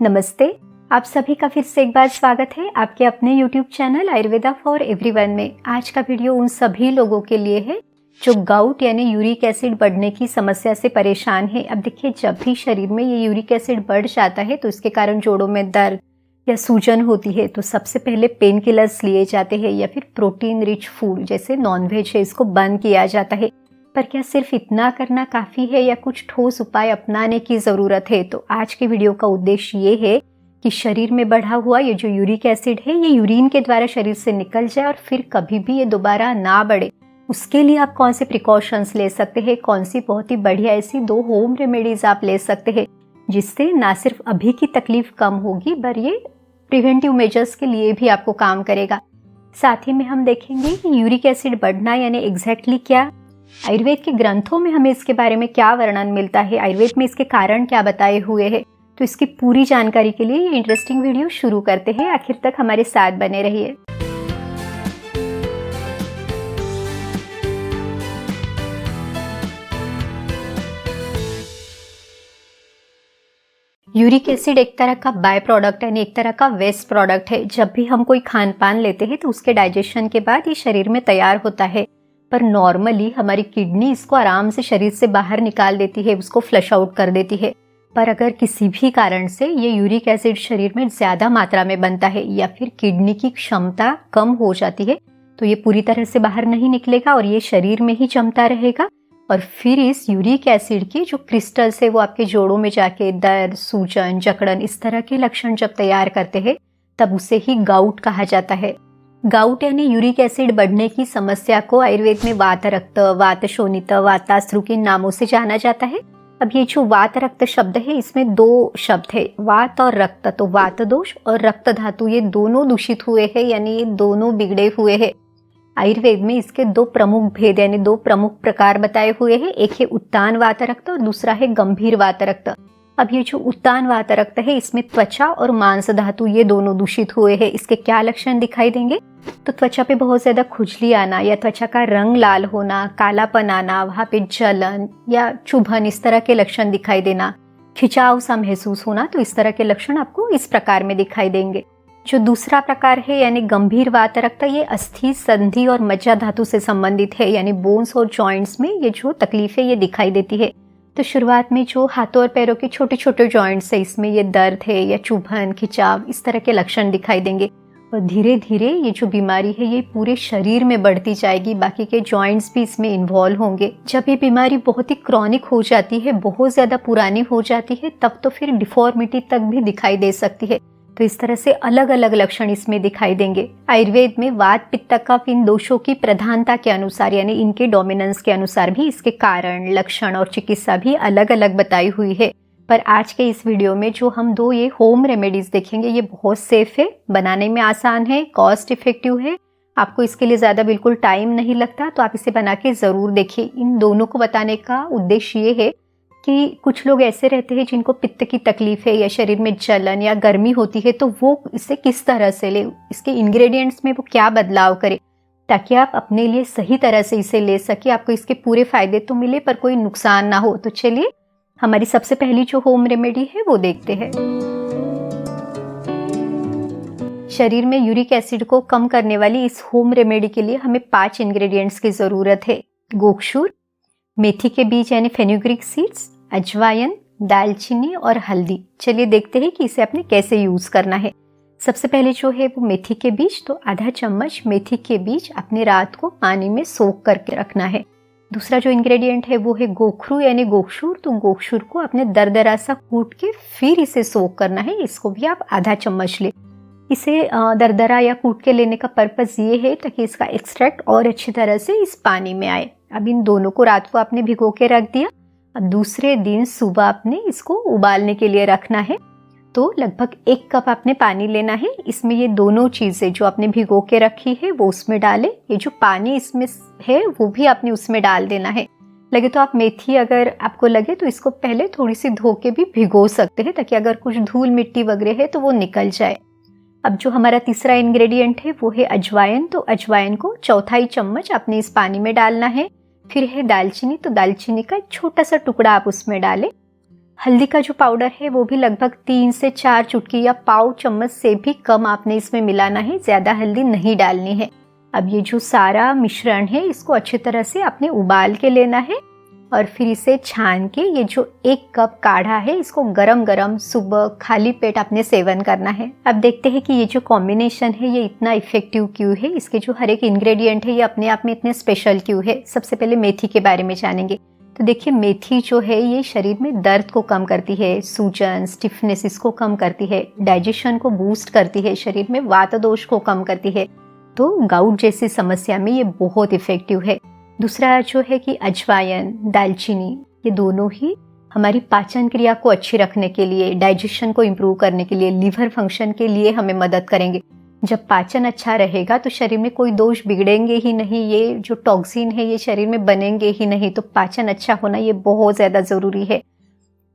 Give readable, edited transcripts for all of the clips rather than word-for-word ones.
नमस्ते। आप सभी का फिर से एक बार स्वागत है आपके अपने YouTube channel Ayurveda for everyone में। आज का वीडियो उन सभी लोगों के लिए है जो गाउट यानी यूरिक एसिड बढ़ने की समस्या से परेशान है। अब देखिए, जब भी शरीर में ये यूरिक एसिड बढ़ जाता है तो इसके कारण जोड़ों में दर्द या सूजन होती है, तो सबसे पहले पेन किलर्स लिए जाते हैं या फिर प्रोटीन रिच फूड जैसे नॉनवेज है इसको बंद किया जाता है। पर क्या सिर्फ इतना करना काफ़ी है या कुछ ठोस उपाय अपनाने की ज़रूरत है? तो आज के वीडियो का उद्देश्य ये है कि शरीर में बढ़ा हुआ ये जो यूरिक एसिड है ये यूरिन के द्वारा शरीर से निकल जाए और फिर कभी भी ये दोबारा ना बढ़े। उसके लिए आप कौन से प्रिकॉशंस ले सकते हैं, कौन सी बहुत ही बढ़िया ऐसी 2 होम रेमेडीज़ आप ले सकते हैं जिससे ना सिर्फ अभी की तकलीफ कम होगी पर ये प्रिवेंटिव मेजर्स के लिए भी आपको काम करेगा। साथ ही में हम देखेंगे कि यूरिक एसिड बढ़ना यानी एग्जैक्टली क्या, आयुर्वेद के ग्रंथों में हमें इसके बारे में क्या वर्णन मिलता है, आयुर्वेद में इसके कारण क्या बताए हुए हैं। तो इसकी पूरी जानकारी के लिए ये इंटरेस्टिंग वीडियो शुरू करते हैं। आखिर तक हमारे साथ बने रहिए। यूरिक एसिड एक तरह का बाय प्रोडक्ट यानी एक तरह का वेस्ट प्रोडक्ट है। जब भी हम कोई खान पान लेते हैं तो उसके डाइजेशन के बाद ये शरीर में तैयार होता है, पर नॉर्मली हमारी किडनी इसको आराम से शरीर से बाहर निकाल देती है, उसको फ्लश आउट कर देती है। पर अगर किसी भी कारण से ये यूरिक एसिड शरीर में ज़्यादा मात्रा में बनता है या फिर किडनी की क्षमता कम हो जाती है तो ये पूरी तरह से बाहर नहीं निकलेगा और ये शरीर में ही जमता रहेगा। और फिर इस यूरिक एसिड की जो क्रिस्टल्स है वो आपके जोड़ों में जाके दर्द, सूजन, जकड़न इस तरह के लक्षण जब तैयार करते हैं तब उसे ही गाउट कहा जाता है। गाउट यानी यूरिक एसिड बढ़ने की समस्या को आयुर्वेद में वात रक्त, वात शोणित, वाताश्रु के नामों से जाना जाता है। अब ये जो वात रक्त शब्द है इसमें 2 शब्द है, वात और रक्त। तो वात दोष और रक्त धातु ये दोनों दूषित हुए हैं यानी ये दोनों बिगड़े हुए हैं। आयुर्वेद में इसके 2 प्रमुख भेद यानी 2 प्रमुख प्रकार बताए हुए हैं। एक है उत्तान वात रक्त और दूसरा है गंभीर वात रक्त। अब ये जो उत्तान वात रक्त है इसमें त्वचा और मांस धातु ये दोनों दूषित हुए हैं। इसके क्या लक्षण दिखाई देंगे? तो त्वचा पे बहुत ज़्यादा खुजली आना या त्वचा का रंग लाल होना, कालापन आना, वहाँ पे जलन या चुभन इस तरह के लक्षण दिखाई देना, खिंचाव सा महसूस होना, तो इस तरह के लक्षण आपको इस प्रकार में दिखाई देंगे। जो दूसरा प्रकार है यानी गंभीर वात रक्त, ये अस्थि, संधि और मज्जा धातु से संबंधित है यानी बोन्स और जॉइंट्स में ये जो तकलीफ है ये दिखाई देती है। तो शुरुआत में जो हाथों और पैरों के छोटे छोटे जॉइंट्स है इसमें ये दर्द है या चुभन, खिंचाव इस तरह के लक्षण दिखाई देंगे और धीरे धीरे ये जो बीमारी है ये पूरे शरीर में बढ़ती जाएगी, बाकी के जॉइंट्स भी इसमें इन्वॉल्व होंगे। जब ये बीमारी बहुत ही क्रॉनिक हो जाती है, बहुत ज़्यादा पुरानी हो जाती है, तब तो फिर डिफॉर्मिटी तक भी दिखाई दे सकती है। तो इस तरह से अलग अलग लक्षण इसमें दिखाई देंगे। आयुर्वेद में वात पित्त कफ इन दोषों की प्रधानता के अनुसार यानी इनके डोमिनेंस के अनुसार भी इसके कारण, लक्षण और चिकित्सा भी अलग अलग बताई हुई है। पर आज के इस वीडियो में जो हम 2 ये होम रेमेडीज देखेंगे ये बहुत सेफ है, बनाने में आसान है, कॉस्ट इफेक्टिव है, आपको इसके लिए ज़्यादा बिल्कुल टाइम नहीं लगता, तो आप इसे बना के ज़रूर देखिए। इन दोनों को बताने का उद्देश्य ये है कि कुछ लोग ऐसे रहते हैं जिनको पित्त की तकलीफ है या शरीर में जलन या गर्मी होती है, तो वो इसे किस तरह से ले, इसके इंग्रेडिएंट्स में वो क्या बदलाव करे ताकि आप अपने लिए सही तरह से इसे ले सके, आपको इसके पूरे फायदे तो मिले पर कोई नुकसान ना हो। तो चलिए हमारी सबसे पहली जो होम रेमेडी है वो देखते हैं। शरीर में यूरिक एसिड को कम करने वाली इस होम रेमेडी के लिए हमें 5 इंग्रेडिएंट्स की ज़रूरत है। गोखशूर, मेथी के बीज यानी फेनुग्रीक सीड्स, अजवाइन, दालचीनी और हल्दी। चलिए देखते हैं कि इसे आपने कैसे यूज़ करना है। सबसे पहले जो है वो मेथी के बीज, तो आधा चम्मच मेथी के बीज अपने रात को पानी में सोख करके रखना है। दूसरा जो इंग्रेडिएंट है वो है गोखरू यानी गोखशूर, तो गोखशूर को अपने दरदरा सा कूट के फिर इसे सोख करना है। इसको भी आप आधा चम्मच लें। इसे दरदरा या कूट के लेने का पर्पज़ ये है ताकि इसका एक्सट्रैक्ट और अच्छी तरह से इस पानी में आए। अब इन दोनों को रात को आपने भिगो के रख दिया। अब दूसरे दिन सुबह आपने इसको उबालने के लिए रखना है। तो लगभग 1 कप आपने पानी लेना है। इसमें ये दोनों चीज़ें जो आपने भिगो के रखी है वो उसमें डालें, ये जो पानी इसमें है वो भी आपने उसमें डाल देना है। लगे तो आप मेथी अगर आपको लगे तो इसको पहले थोड़ी सी धो के भी भिगो सकते हैं ताकि अगर कुछ धूल मिट्टी वगैरह है तो वो निकल जाए। अब जो हमारा तीसरा इंग्रेडिएंट है वो है अजवाइन, तो अजवाइन को 1/4 चम्मच आपने इस पानी में डालना है। फिर है दालचीनी, तो दालचीनी का एक छोटा सा टुकड़ा आप उसमें डालें। हल्दी का जो पाउडर है वो भी लगभग 3 से 4 चुटकी या पाव चम्मच से भी कम आपने इसमें मिलाना है, ज़्यादा हल्दी नहीं डालनी है। अब ये जो सारा मिश्रण है इसको अच्छी तरह से आपने उबाल के लेना है और फिर इसे छान के ये जो 1 कप काढ़ा है इसको गरम गरम सुबह खाली पेट आपने सेवन करना है। अब देखते हैं कि ये जो कॉम्बिनेशन है ये इतना इफेक्टिव क्यों है, इसके जो हर एक इंग्रेडिएंट है ये अपने आप में इतने स्पेशल क्यों है। सबसे पहले मेथी के बारे में जानेंगे। तो देखिए, मेथी जो है ये शरीर में दर्द को कम करती है, सूजन स्टिफनेस इसको कम करती है, डाइजेशन को बूस्ट करती है, शरीर में वात दोष को कम करती है। तो गाउट जैसी समस्या में ये बहुत इफेक्टिव है। दूसरा जो है कि अजवाइन, दालचीनी, ये दोनों ही हमारी पाचन क्रिया को अच्छी रखने के लिए, डाइजेशन को इम्प्रूव करने के लिए, लीवर फंक्शन के लिए हमें मदद करेंगे। जब पाचन अच्छा रहेगा तो शरीर में कोई दोष बिगड़ेंगे ही नहीं, ये जो टॉक्सिन है ये शरीर में बनेंगे ही नहीं। तो पाचन अच्छा होना ये बहुत ज़्यादा ज़रूरी है।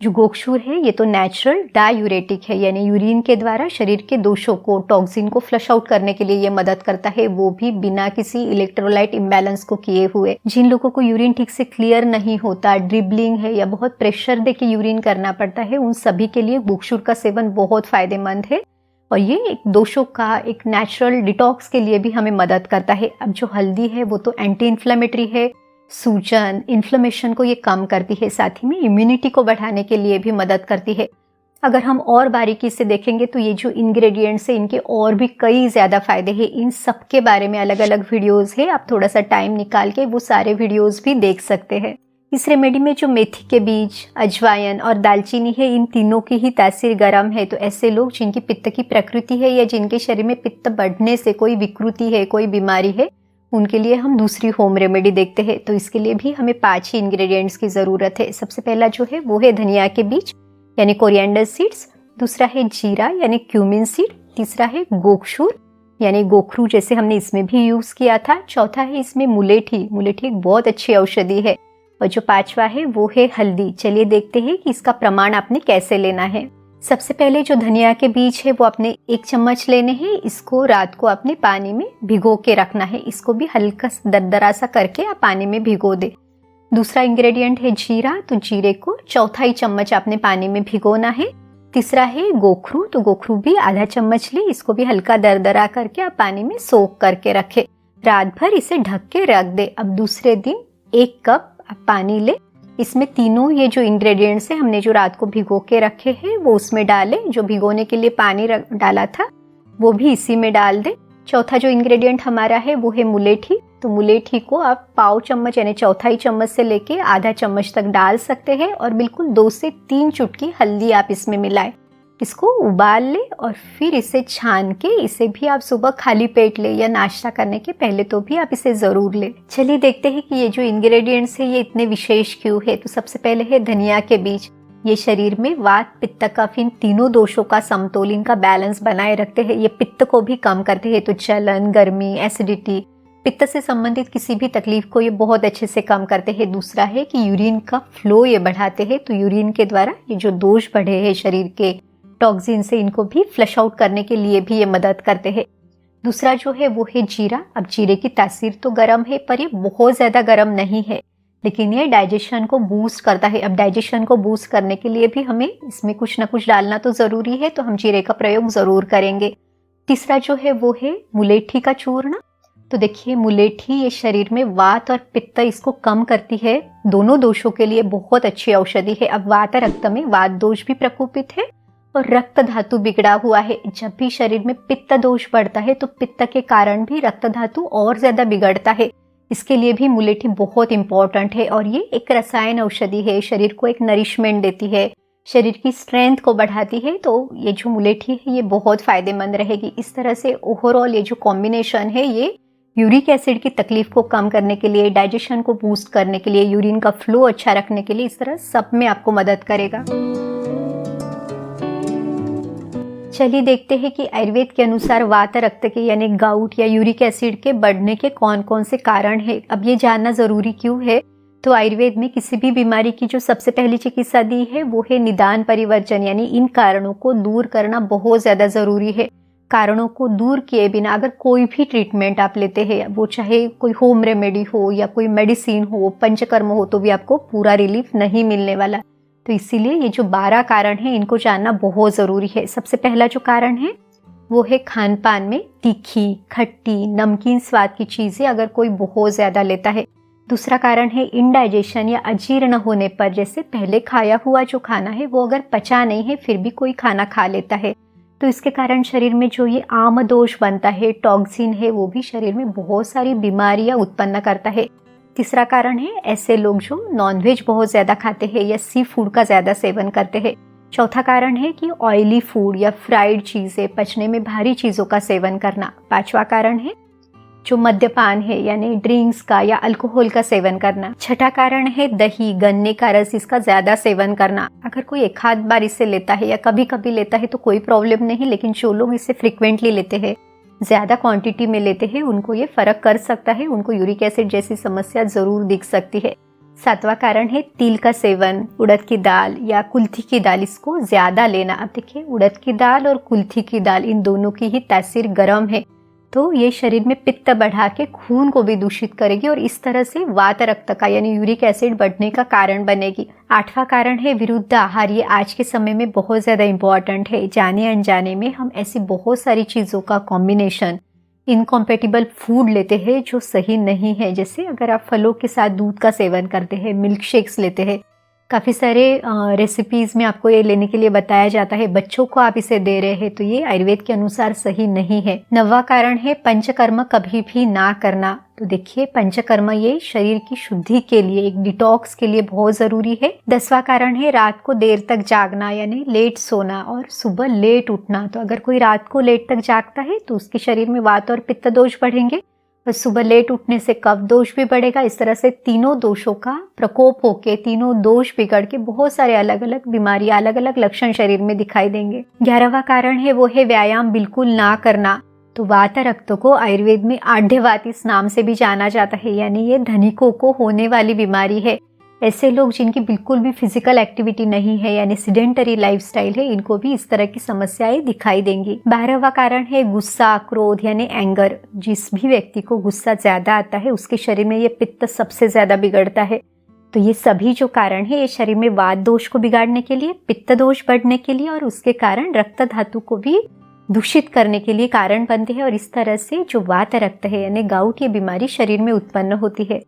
जो गोखशूर है ये तो नेचुरल डायूरेटिक है, यानी यूरिन के द्वारा शरीर के दोषों को, टॉक्सिन को फ्लश आउट करने के लिए ये मदद करता है, वो भी बिना किसी इलेक्ट्रोलाइट इम्बैलेंस को किए हुए। जिन लोगों को यूरिन ठीक से क्लियर नहीं होता, ड्रिबलिंग है या बहुत प्रेशर दे के यूरिन करना पड़ता है, उन सभी के लिए गोखशूर का सेवन बहुत फायदेमंद है और ये एक दोषों का एक नेचुरल डिटॉक्स के लिए भी हमें मदद करता है। अब जो हल्दी है वो तो एंटी इन्फ्लेमेटरी है, सूजन इन्फ्लेमेशन को ये कम करती है, साथ ही में इम्यूनिटी को बढ़ाने के लिए भी मदद करती है। अगर हम और बारीकी से देखेंगे तो ये जो इंग्रेडिएंट्स है इनके और भी कई ज़्यादा फायदे हैं। इन सब के बारे में अलग अलग वीडियोज़ है, आप थोड़ा सा टाइम निकाल के वो सारे वीडियोज़ भी देख सकते हैं। इस रेमेडी में जो मेथी के बीज, अजवाइन और दालचीनी है, इन तीनों की ही तासीर गर्म है। तो ऐसे लोग जिनकी पित्त की प्रकृति है या जिनके शरीर में पित्त बढ़ने से कोई विकृति है, कोई बीमारी है, उनके लिए हम दूसरी होम रेमेडी देखते हैं। तो इसके लिए भी हमें 5 ही इंग्रेडिएंट्स की ज़रूरत है। सबसे पहला जो है वो है धनिया के बीज यानी कोरिएंडर सीड्स, दूसरा है जीरा यानी क्यूमिन सीड, तीसरा है गोखशूर यानी गोखरू जैसे हमने इसमें भी यूज़ किया था, चौथा है इसमें मुलेठी। मुलेठी एक बहुत अच्छी औषधि है और जो 5वां है वो है हल्दी। चलिए देखते हैं कि इसका प्रमाण आपने कैसे लेना है। सबसे पहले जो धनिया के बीज है वो आपने 1 चम्मच लेने हैं। इसको रात को आपने पानी में भिगो के रखना है। इसको भी हल्का दरदरा सा करके आप पानी में भिगो दे। दूसरा इंग्रेडिएंट है जीरा, तो जीरे को 1/4 चम्मच आपने पानी में भिगोना है। तीसरा है गोखरू, तो गोखरू भी आधा चम्मच ले, इसको भी हल्का दरदरा करके आप पानी में सोक करके रखे। रात भर इसे ढक के रख दे। अब दूसरे दिन 1 कप आप पानी ले, इसमें तीनों ये जो इंग्रेडिएंट्स है हमने जो रात को भिगो के रखे हैं वो उसमें डालें। जो भिगोने के लिए पानी डाला था वो भी इसी में डाल दें। चौथा जो इंग्रेडिएंट हमारा है वो है मुलेठी, तो मुलेठी को आप पाव चम्मच यानी 1/4 चम्मच से लेके आधा चम्मच तक डाल सकते हैं और बिल्कुल 2 से 3 चुटकी हल्दी आप इसमें मिलाएं। इसको उबाल ले और फिर इसे छान के इसे भी आप सुबह खाली पेट ले या नाश्ता करने के पहले तो भी आप इसे ज़रूर ले। चलिए देखते हैं कि ये जो इंग्रेडिएंट्स है ये इतने विशेष क्यों है। तो सबसे पहले है धनिया के बीज। ये शरीर में वात, पित्त, कफ इन तीनों दोषों का समतोल, इनका बैलेंस बनाए रखते हैं। ये पित्त को भी कम करते हैं, तो जलन, गर्मी, एसिडिटी, पित्त से संबंधित किसी भी तकलीफ को ये बहुत अच्छे से कम करते हैं। दूसरा है कि यूरिन का फ्लो ये बढ़ाते हैं, तो यूरिन के द्वारा ये जो दोष बढ़े हैं शरीर के टॉक्सिन से, इनको भी फ्लश आउट करने के लिए भी ये मदद करते हैं। दूसरा जो है वो है जीरा। अब जीरे की तासीर तो गर्म है पर ये बहुत ज़्यादा गर्म नहीं है, लेकिन ये डाइजेशन को बूस्ट करता है। अब डाइजेशन को बूस्ट करने के लिए भी हमें इसमें कुछ ना कुछ डालना तो ज़रूरी है, तो हम जीरे का प्रयोग ज़रूर करेंगे। तीसरा जो है वो है मुलेठी का चूर्ण। तो देखिए, मुलेठी ये शरीर में वात और पित्त इसको कम करती है, दोनों दोषों के लिए बहुत अच्छी औषधि है। अब वात रक्त में वात दोष भी प्रकोपित है और रक्त धातु बिगड़ा हुआ है। जब भी शरीर में पित्त दोष बढ़ता है तो पित्त के कारण भी रक्त धातु और ज्यादा बिगड़ता है। इसके लिए भी मुलेठी बहुत इंपॉर्टेंट है और ये एक रसायन औषधि है, शरीर को एक नरिशमेंट देती है, शरीर की स्ट्रेंथ को बढ़ाती है। तो ये जो मुलेठी है ये बहुत फायदेमंद रहेगी। इस तरह से ओवरऑल ये जो कॉम्बिनेशन है ये यूरिक एसिड की तकलीफ को कम करने के लिए, डाइजेशन को बूस्ट करने के लिए, यूरिन का फ्लो अच्छा रखने के लिए, इस तरह सब में आपको मदद करेगा। चलिए देखते हैं कि आयुर्वेद के अनुसार वात रक्त के यानी गाउट या यूरिक एसिड के बढ़ने के कौन कौन से कारण हैं। अब ये जानना जरूरी क्यों है, तो आयुर्वेद में किसी भी बीमारी की जो सबसे पहली चिकित्सा दी है वो है निदान परिवर्जन, यानी इन कारणों को दूर करना बहुत ज्यादा जरूरी है। कारणों को दूर किए बिना अगर कोई भी ट्रीटमेंट आप लेते हैं, वो चाहे कोई होम रेमेडी हो या कोई मेडिसिन हो, पंचकर्म हो, तो भी आपको पूरा रिलीफ नहीं मिलने वाला। तो इसीलिए ये जो 12 कारण हैं इनको जानना बहुत ज़रूरी है। सबसे पहला जो कारण है वो है खान पान में तीखी, खट्टी, नमकीन स्वाद की चीज़ें अगर कोई बहुत ज़्यादा लेता है। दूसरा कारण है इनडाइजेशन या अजीर्ण होने पर, जैसे पहले खाया हुआ जो खाना है वो अगर पचा नहीं है फिर भी कोई खाना खा लेता है तो इसके कारण शरीर में जो ये आम दोष बनता है, टॉक्सिन है, वो भी शरीर में बहुत सारी बीमारियां उत्पन्न करता है। तीसरा कारण है ऐसे लोग जो नॉनवेज बहुत ज़्यादा खाते हैं या सी फूड का ज़्यादा सेवन करते हैं। चौथा कारण है कि ऑयली फूड या फ्राइड चीज़ें, पचने में भारी चीज़ों का सेवन करना। पांचवा कारण है जो मद्यपान है यानी ड्रिंक्स का या अल्कोहल का सेवन करना। छठा कारण है दही, गन्ने का रस, इसका ज़्यादा सेवन करना। अगर कोई एक आध बार इसे लेता है या कभी कभी लेता है तो कोई प्रॉब्लम नहीं, लेकिन जो लोग इसे फ्रिक्वेंटली लेते हैं, ज़्यादा क्वांटिटी में लेते हैं, उनको ये फर्क कर सकता है, उनको यूरिक एसिड जैसी समस्या ज़रूर दिख सकती है। सातवां कारण है तिल का सेवन, उड़द की दाल या कुल्थी की दाल, इसको ज़्यादा लेना। अब देखिए उड़द की दाल और कुल्थी की दाल इन दोनों की ही तासीर गर्म है तो ये शरीर में पित्त बढ़ा के खून को भी दूषित करेगी और इस तरह से वात रक्त का यानी यूरिक एसिड बढ़ने का कारण बनेगी। आठवां कारण है विरुद्ध आहार। ये आज के समय में बहुत ज़्यादा इम्पॉर्टेंट है। जाने अनजाने में हम ऐसी बहुत सारी चीज़ों का कॉम्बिनेशन, इनकॉम्पेटिबल फूड लेते हैं जो सही नहीं है। जैसे अगर आप फलों के साथ दूध का सेवन करते हैं, मिल्क शेक्स लेते हैं, काफ़ी सारे रेसिपीज़ में आपको ये लेने के लिए बताया जाता है, बच्चों को आप इसे दे रहे हैं तो ये आयुर्वेद के अनुसार सही नहीं है। 9वां कारण है पंचकर्म कभी भी ना करना। तो देखिए पंचकर्म ये शरीर की शुद्धि के लिए, एक डिटॉक्स के लिए बहुत ज़रूरी है। 10वां कारण है रात को देर तक जागना यानी लेट सोना और सुबह लेट उठना। तो अगर कोई रात को लेट तक जागता है तो उसके शरीर में वात और पित्त दोष बढ़ेंगे और सुबह लेट उठने से कफ दोष भी बढ़ेगा। इस तरह से तीनों दोषों का प्रकोप होके, तीनों दोष बिगड़ के बहुत सारे अलग अलग बीमारियां, अलग अलग लक्षण शरीर में दिखाई देंगे। 11वां कारण है वो है व्यायाम बिल्कुल ना करना। तो वात रक्त को आयुर्वेद में आढ़्यवात इस नाम से भी जाना जाता है, यानी ये धनिकों को होने वाली बीमारी है। ऐसे लोग जिनकी बिल्कुल भी फिजिकल एक्टिविटी नहीं है यानी सिडेंटरी लाइफस्टाइल है, इनको भी इस तरह की समस्याएं दिखाई देंगी। 12वां कारण है गुस्सा, क्रोध यानी एंगर। जिस भी व्यक्ति को गुस्सा ज्यादा आता है उसके शरीर में ये पित्त सबसे ज्यादा बिगड़ता है। तो ये सभी जो कारण है ये शरीर में वात दोष को बिगाड़ने के लिए, पित्त दोष बढ़ने के लिए और उसके कारण रक्त धातु को भी दूषित करने के लिए कारण बनते हैं। और इस तरह से जो वात रक्त है यानी गाउट, ये बीमारी शरीर में उत्पन्न होती है।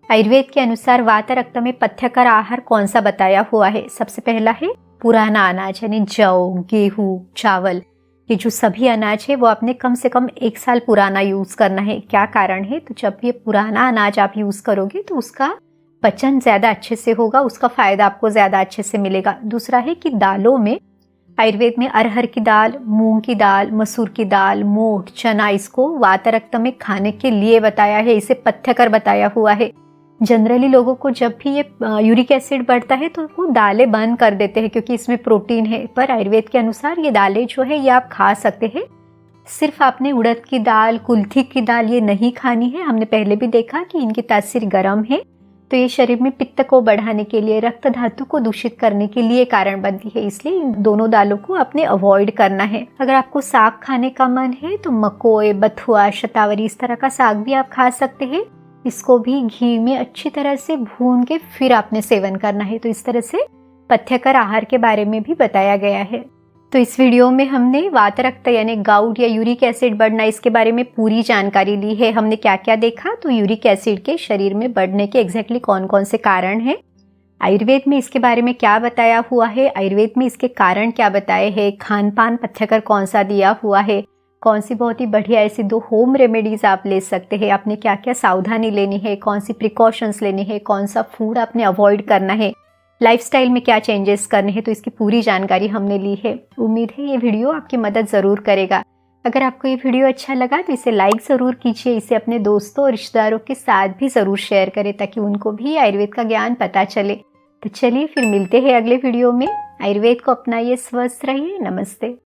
आयुर्वेद के अनुसार वात रक्त में पथ्यकर आहार कौन सा बताया हुआ है? सबसे पहला है पुराना अनाज यानी जौ, गेहूं, चावल। ये जो सभी अनाज है वो आपने कम से कम 1 साल पुराना यूज करना है। क्या कारण है? तो जब ये पुराना अनाज आप यूज करोगे तो उसका पचन ज्यादा अच्छे से होगा, उसका फायदा आपको ज्यादा अच्छे से मिलेगा। दूसरा है कि दालों में आयुर्वेद में अरहर की दाल, मूंग की दाल, मसूर की दाल, मोठ, चना, इसको वात रक्त में खाने के लिए बताया है, इसे पथ्यकर बताया हुआ है। जनरली लोगों को जब भी ये यूरिक एसिड बढ़ता है तो वो दालें बंद कर देते हैं क्योंकि इसमें प्रोटीन है, पर आयुर्वेद के अनुसार ये दालें जो है ये आप खा सकते हैं। सिर्फ आपने उड़द की दाल, कुल्थी की दाल ये नहीं खानी है। हमने पहले भी देखा कि इनकी तासीर गर्म है तो ये शरीर में पित्त को बढ़ाने के लिए, रक्त धातु को दूषित करने के लिए कारण बनती है, इसलिए इन दोनों दालों को आपने अवॉइड करना है। अगर आपको साग खाने का मन है तो मकोए, बथुआ, शतावरी, इस तरह का साग भी आप खा सकते हैं। इसको भी घी में अच्छी तरह से भून के फिर आपने सेवन करना है। तो इस तरह से पथ्यकर आहार के बारे में भी बताया गया है। तो इस वीडियो में हमने वात रक्त यानी गाउट या यूरिक एसिड बढ़ना, इसके बारे में पूरी जानकारी ली है। हमने क्या क्या देखा, तो यूरिक एसिड के शरीर में बढ़ने के एग्जैक्टली कौन कौन से कारण हैं, आयुर्वेद में इसके बारे में क्या बताया हुआ है, आयुर्वेद में इसके कारण क्या बताए हैं, खान पान पथ्यकर कौन सा दिया हुआ है, कौन सी बहुत ही बढ़िया ऐसी 2 होम रेमेडीज आप ले सकते हैं, आपने क्या क्या सावधानी लेनी है, कौन सी प्रिकॉशंस लेनी है, कौन सा फूड आपने अवॉइड करना है, लाइफस्टाइल में क्या चेंजेस करने हैं, तो इसकी पूरी जानकारी हमने ली है। उम्मीद है ये वीडियो आपकी मदद ज़रूर करेगा। अगर आपको ये वीडियो अच्छा लगा तो इसे लाइक ज़रूर कीजिए, इसे अपने दोस्तों और रिश्तेदारों के साथ भी ज़रूर शेयर करें ताकि उनको भी आयुर्वेद का ज्ञान पता चले। तो चलिए फिर मिलते हैं अगले वीडियो में। आयुर्वेद को अपनाइए, स्वस्थ रहिए। नमस्ते।